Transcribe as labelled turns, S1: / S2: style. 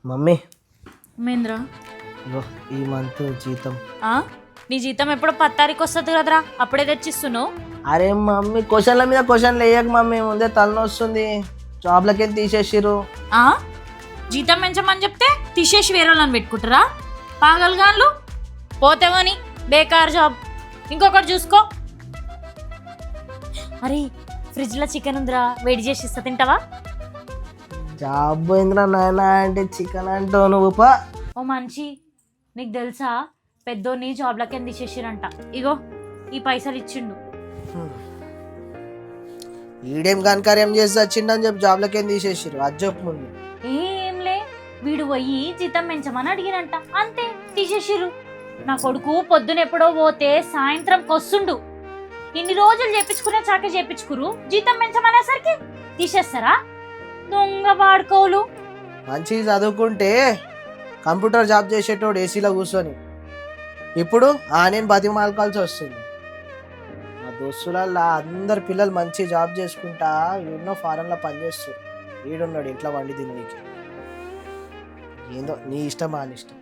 S1: Mummy
S2: Mahindra
S1: ఇగో ఈ month జీతం.
S2: నీ జీతం ఎప్పుడో 10 తారీఖు వస్తుంది కదరా, అప్పుడే తెచ్చిస్తున్నావు.
S1: అరే మమ్మీ క్వశ్చన్ల మీద క్వశ్చన్లు వేయక మమ్మీ, ముందే తలనొస్తుంది. జాబ్లకి తీసేసిర్రు.
S2: జీతం పెంచమని చెప్తే తీసేసి వేరే వాళ్ళని పెట్టుకుంటారా? పాగలగాన్లు పోతేమని బేకార్ జాబ్, ఇంకొకటి చూసుకో. అరే ఫ్రిడ్జ్లో చికెన్ ఉందిరా, వేడి చేసి ఇస్తా, తింటావా?
S1: జాబ్ పోయిందిరా నాయన అంటే చికెన్ అంటావు నువ్వు.
S2: ఓ మంచి, నీకు తెలుసా పెద్దోని జాబ్లకి తీసేసిరంట. ఇగో ఈ పైసలు ఇచ్చిండు.
S1: ఈడేం కనకార్యం చేసి వచ్చిండని చెప్పి జాబ్లకి తీసేసిర్రు. అది చెప్పు ముందు.
S2: ఏంలే, వీడు పోయి జీతం పెంచమని అడిగినంట, అంతే తీసేసిర్రు. నా కొడుకు పొద్దున ఎప్పుడో పోతే సాయంత్రంకి వస్తుండు. ఇన్ని రోజులు చేపించుకునే చాకే చేపించుకురు, జీతం పెంచమనేసరికి తీసేస్తారా? దొంగ వాడుకోలు.
S1: మంచి చదువుకుంటే కంప్యూటర్ జాబ్ చేసేటోడు ఏసీలో కూర్చొని, ఇప్పుడు నేను బతిమాలకాల్సి వస్తుంది. మా దోస్తులల్లా అందరు పిల్లలు మంచి జాబ్ చేసుకుంటా ఎన్నో ఫారెన్లో పనిచేస్తారు. ఈడున్నాడు ఇంట్లో వండి తినడానికి. ఏందో నీ ఇష్టం అని ఇష్టం.